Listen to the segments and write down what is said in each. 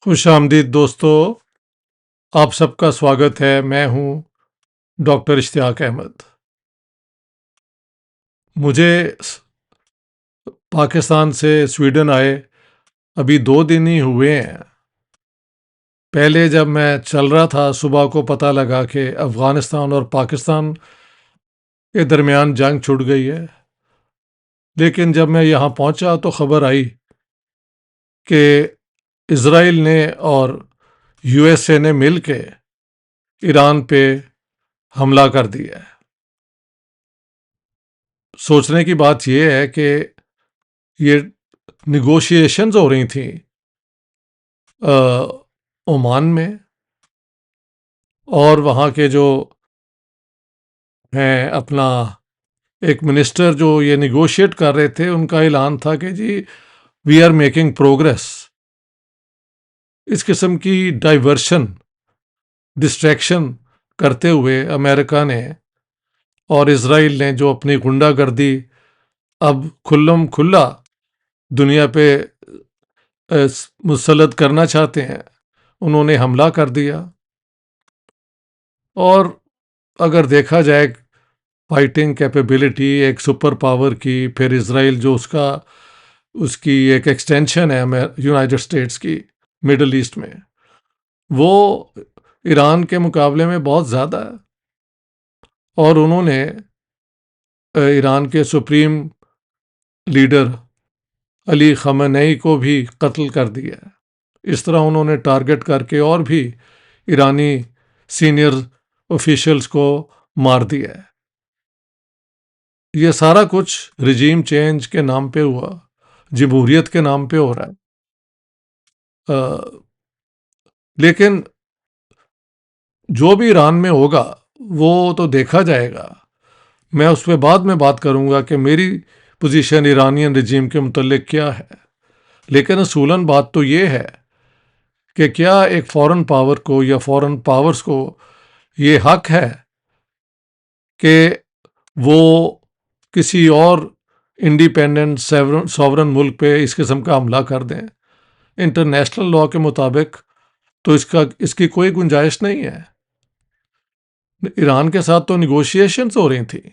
خوش آمدید دوستو، آپ سب کا سواگت ہے۔ میں ہوں ڈاکٹر اشتیاق احمد۔ مجھے پاکستان سے سویڈن آئے ابھی 2 دن ہی ہوئے ہیں۔ پہلے جب میں چل رہا تھا صبح کو پتہ لگا کہ افغانستان اور پاکستان کے درمیان جنگ چھڑ گئی ہے، لیکن جب میں یہاں پہنچا تو خبر آئی کہ اسرائیل نے اور یو ایس اے نے مل کے ایران پہ حملہ کر دیا ہے۔ سوچنے کی بات یہ ہے کہ یہ نیگوشیشنز ہو رہی تھیں عمان میں، اور وہاں کے جو ہیں اپنا ایک منسٹر جو یہ نیگوشیٹ کر رہے تھے، ان کا اعلان تھا کہ جی وی آر میکنگ پروگریس۔ اس قسم کی ڈائیورشن، ڈسٹریکشن کرتے ہوئے امریکہ نے اور اسرائیل نے جو اپنی غنڈہ گردی اب کھلم کھلا دنیا پہ مسلط کرنا چاہتے ہیں، انہوں نے حملہ کر دیا۔ اور اگر دیکھا جائے فائٹنگ کیپیبلٹی ایک سپر پاور کی، پھر اسرائیل جو اس کی ایک ایکسٹینشن ہے یونائٹڈ اسٹیٹس کی مڈل ایسٹ میں، وہ ایران کے مقابلے میں بہت زیادہ ہے۔ اور انہوں نے ایران کے سپریم لیڈر علی خامنئی کو بھی قتل کر دیا ہے۔ اس طرح انہوں نے ٹارگٹ کر کے اور بھی ایرانی سینئر آفیشلز کو مار دیا ہے۔ یہ سارا کچھ رجیم چینج کے نام پہ ہوا، جمہوریت کے نام پہ ہو رہا ہے۔ لیکن جو بھی ایران میں ہوگا وہ تو دیکھا جائے گا۔ میں اس پہ بعد میں بات کروں گا کہ میری پوزیشن ایرانین رجیم کے متعلق کیا ہے، لیکن اصولاً بات تو یہ ہے کہ کیا ایک فورن پاور کو یا فورن پاورز کو یہ حق ہے کہ وہ کسی اور انڈیپینڈنٹ ساورن ملک پہ اس قسم کا حملہ کر دیں؟ انٹرنیشنل لاء کے مطابق تو اس کی کوئی گنجائش نہیں ہے۔ ایران کے ساتھ تو نیگوشیشنز ہو رہی تھیں،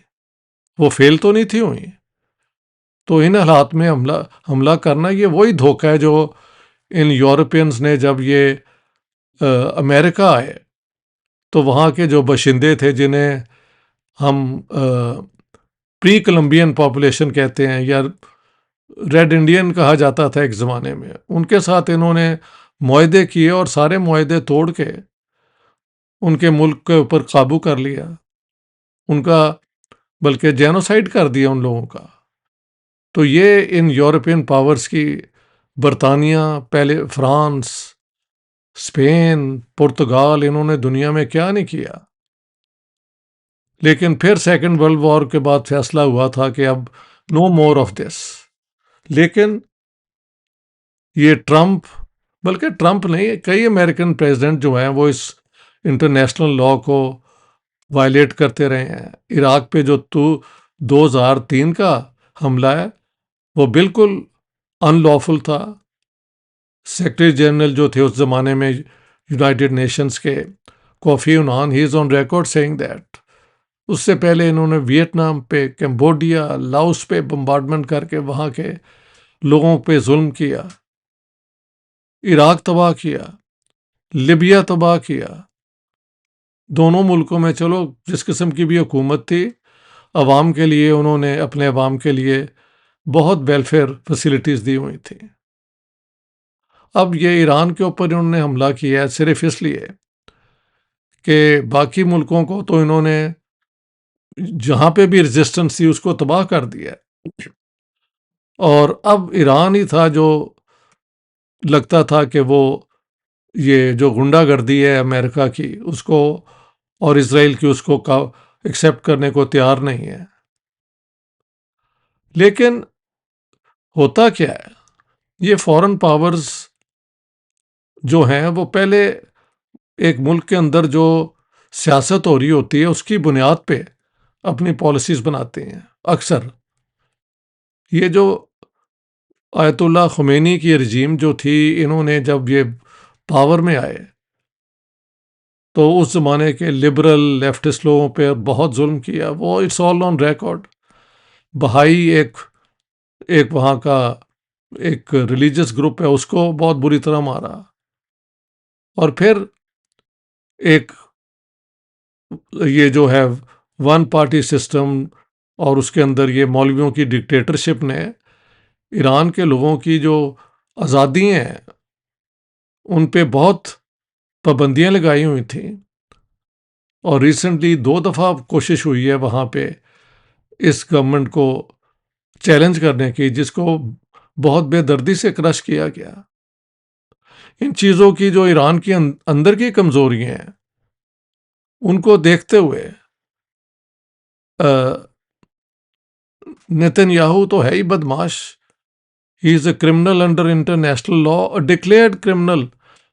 وہ فیل تو نہیں تھی ہوئی۔ تو ان حالات میں حملہ کرنا یہ وہی دھوکہ ہے جو ان یورپینز نے، جب یہ امریکہ آئے تو وہاں کے جو باشندے تھے جنہیں ہم پری کولمبین پاپولیشن کہتے ہیں یا ریڈ انڈین کہا جاتا تھا ایک زمانے میں، ان کے ساتھ انہوں نے معاہدے کیے اور سارے معاہدے توڑ کے ان کے ملک کے اوپر قابو کر لیا، ان کا بلکہ جینوسائیڈ کر دیا ان لوگوں کا۔ تو یہ ان یورپین پاورز کی، برطانیہ، پہلے فرانس، اسپین، پرتگال، انہوں نے دنیا میں کیا نہیں کیا۔ لیکن پھر سیکنڈ ورلڈ وار کے بعد فیصلہ ہوا تھا کہ اب نو مور آف دس۔ لیکن یہ ٹرمپ، بلکہ ٹرمپ نہیں، کئی امریکن پریزیڈنٹ جو ہیں وہ اس انٹرنیشنل لاء کو وائلیٹ کرتے رہے ہیں۔ عراق پہ جو 2003 کا حملہ ہے وہ بالکل ان لافل تھا۔ سیکرٹری جنرل جو تھے اس زمانے میں یونائٹڈ نیشنز کے، Kofi Annan, he is on record saying that. اس سے پہلے انہوں نے ویتنام پہ، کمبوڈیا، لاؤس پہ بمبارڈمنٹ کر کے وہاں کے لوگوں پہ ظلم کیا، عراق تباہ کیا، لیبیا تباہ کیا۔ دونوں ملکوں میں چلو جس قسم کی بھی حکومت تھی، عوام کے لیے انہوں نے، اپنے عوام کے لیے بہت ویلفیئر فیسلٹیز دی ہوئی تھیں۔ اب یہ ایران کے اوپر انہوں نے حملہ کیا ہے صرف اس لیے کہ باقی ملکوں کو تو انہوں نے جہاں پہ بھی ریزسٹنس تھی اس کو تباہ کر دیا، اور اب ایران ہی تھا جو لگتا تھا کہ وہ یہ جو غنڈہ گردی ہے امریکہ کی، اس کو اور اسرائیل کی، اس کو ایکسیپٹ کرنے کو تیار نہیں ہے۔ لیکن ہوتا کیا ہے، یہ فورن پاورز جو ہیں وہ پہلے ایک ملک کے اندر جو سیاست ہو رہی ہوتی ہے اس کی بنیاد پہ اپنی پالیسیز بناتے ہیں۔ اکثر یہ جو آیت اللہ خمینی کی رجیم جو تھی، انہوں نے جب یہ پاور میں آئے تو اس زمانے کے لبرل لیفٹسٹ لوگوں پہ بہت ظلم کیا. وہ اٹس آل آن ریکارڈ. بہائی ایک وہاں کا ایک ریلیجس گروپ ہے, اس کو بہت بری طرح مارا. اور پھر ایک یہ جو ہے ون پارٹی سسٹم اور اس کے اندر یہ مولویوں کی ڈکٹیٹرشپ نے ایران کے لوگوں کی جو آزادی ہیں ان پہ بہت پابندیاں لگائی ہوئی تھیں. اور ریسنٹلی 2 دفعہ کوشش ہوئی ہے وہاں پہ اس گورنمنٹ کو چیلنج کرنے کی, جس کو بہت بے دردی سے کرش کیا گیا. ان چیزوں کی جو ایران کی اندر کی کمزوریاں ہیں ان کو دیکھتے ہوئے نیتن یاہو تو ہے ہی بدماش. He is a criminal under international law, declared criminal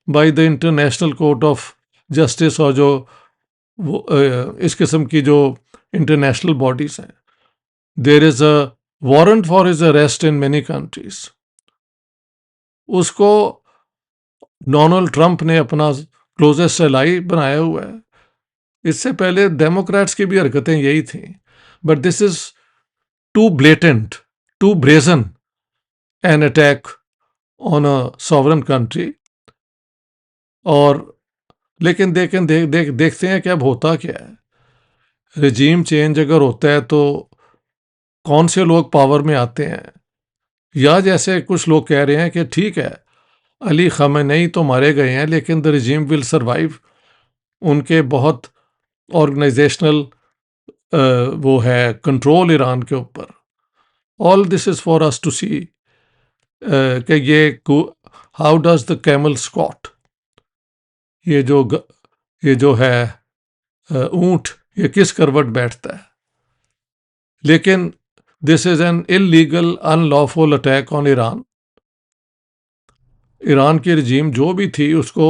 by the international court of justice, اور جو اس قسم کی جو انٹرنیشنل باڈیز ہیں. There is a warrant for his arrest in many countries. اس کو ڈونلڈ ٹرمپ نے اپنا کلوزسٹ الائی بنایا ہوا ہے. اس سے پہلے ڈیموکریٹس کی بھی حرکتیں یہی تھیں, but this is too blatant, too brazen an attack on a sovereign country. اور لیکن دیکھتے ہیں کہ اب ہوتا کیا ہے. رجیم چینج اگر ہوتا ہے تو کون سے لوگ پاور میں آتے ہیں, یا جیسے کچھ لوگ کہہ رہے ہیں کہ ٹھیک ہے علی خامنئی تو مارے گئے ہیں لیکن دا رجیم ول سروائیو. ان کے بہت آرگنائزیشنل وہ ہے کنٹرول ایران کے اوپر. آل دس از فار اس ٹو سی کہ یہ how does the camel squat, یہ جو ہے اونٹ, یہ کس کروٹ بیٹھتا ہے. لیکن this is an illegal unlawful attack on Iran. Iran کی رجیم جو بھی تھی اس کو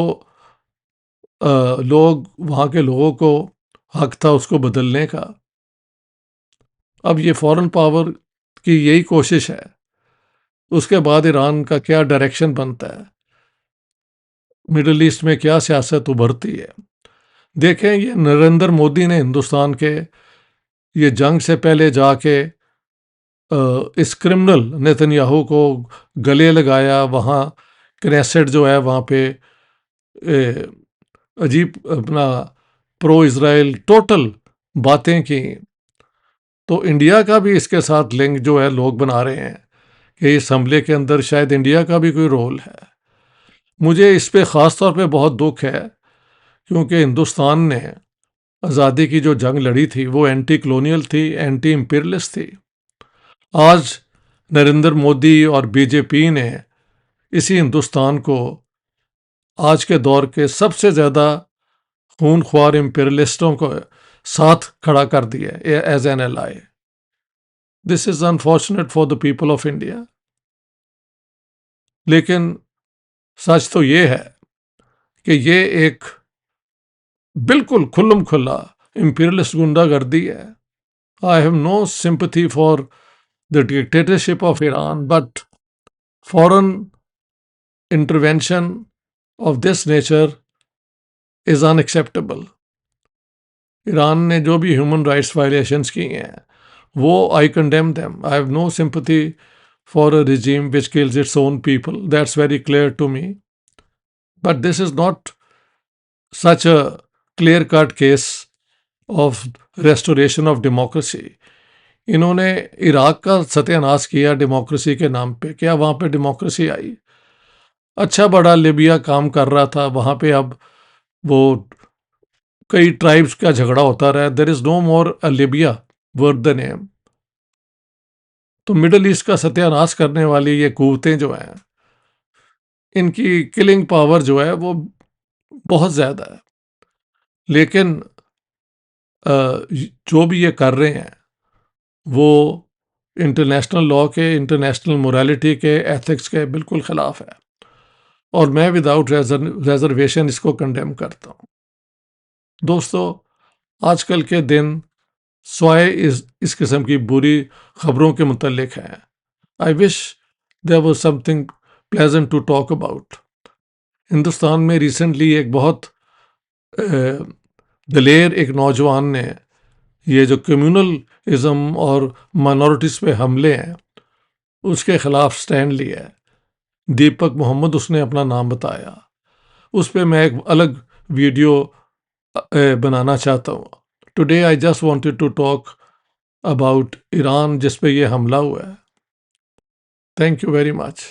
لوگ وہاں کے لوگوں کو حق تھا اس کو بدلنے کا. اب یہ فورن پاور کی یہی کوشش ہے. اس کے بعد ایران کا کیا ڈائریکشن بنتا ہے, مڈل ایسٹ میں کیا سیاست ابھرتی ہے. دیکھیں یہ نریندر مودی نے ہندوستان کے یہ جنگ سے پہلے جا کے اس کرمنل نیتن یاہو کو گلے لگایا. وہاں کنیسٹ جو ہے وہاں پہ عجیب اپنا پرو اسرائیل ٹوٹل باتیں کی. تو انڈیا کا بھی اس کے ساتھ لنک جو ہے لوگ بنا رہے ہیں کہ اس حملے کے اندر شاید انڈیا کا بھی کوئی رول ہے. مجھے اس پہ خاص طور پہ بہت دکھ ہے کیونکہ ہندوستان نے آزادی کی جو جنگ لڑی تھی وہ اینٹی کلونیل تھی, اینٹی امپیریلسٹ تھی. آج نریندر مودی اور بی جے پی نے اسی ہندوستان کو آج کے دور کے سب سے زیادہ خون خوار امپیریلسٹوں کو ساتھ کھڑا کر دیا as an ایلائی. This is unfortunate for the people of India. لیکن سچ تو یہ ہے کہ یہ ایک بالکل کھلم کھلا امپیریلسٹ گنڈا گردی ہے. I have no sympathy for the dictatorship of Iran, but foreign intervention of this nature is unacceptable. Iran نے جو بھی ہیومن رائٹس وائلیشنس کی ہیں وہ I condemn them. I have no sympathy for a regime which kills its own people. That's very clear to me. But this is not such a clear-cut case of restoration of democracy. انہوں نے عراق کا ستیہ ناش کیا democracy کے نام پہ. کیا وہاں پہ ڈیموکریسی آئی؟ اچھا بڑا لیبیا کام کر رہا تھا وہاں پہ, اب وہ کئی ٹرائبس کا جھگڑا ہوتا رہا. دیر از نو مور اے لیبیا ورتھ دا نیم. تو مڈل ایسٹ کا ستیہ ناش کرنے والی یہ قوتیں جو ہیں ان کی کلنگ پاور جو ہے وہ بہت زیادہ ہے. لیکن جو بھی یہ کر رہے ہیں وہ انٹرنیشنل لا کے, انٹرنیشنل موریلٹی کے, ایتھکس کے بالکل خلاف ہے, اور میں وداؤٹ ریزرویشن اس کو کنڈیم کرتا ہوں. دوستو, آج کل کے دن سوائے اس قسم کی بری خبروں کے متعلق ہیں. I wish there was something pleasant to talk about. Hindustan میں ریسنٹلی ایک بہت دلیر ایک نوجوان نے یہ جو کمیونلزم اور مائنورٹیز پہ حملے ہیں اس کے خلاف سٹینڈ لیا ہے. دیپک محمد اس نے اپنا نام بتایا. اس پہ میں ایک الگ ویڈیو بنانا چاہتا ہوں. Today I just wanted to talk about Iran جس پہ یہ حملہ ہوا ہے. Thank you very much.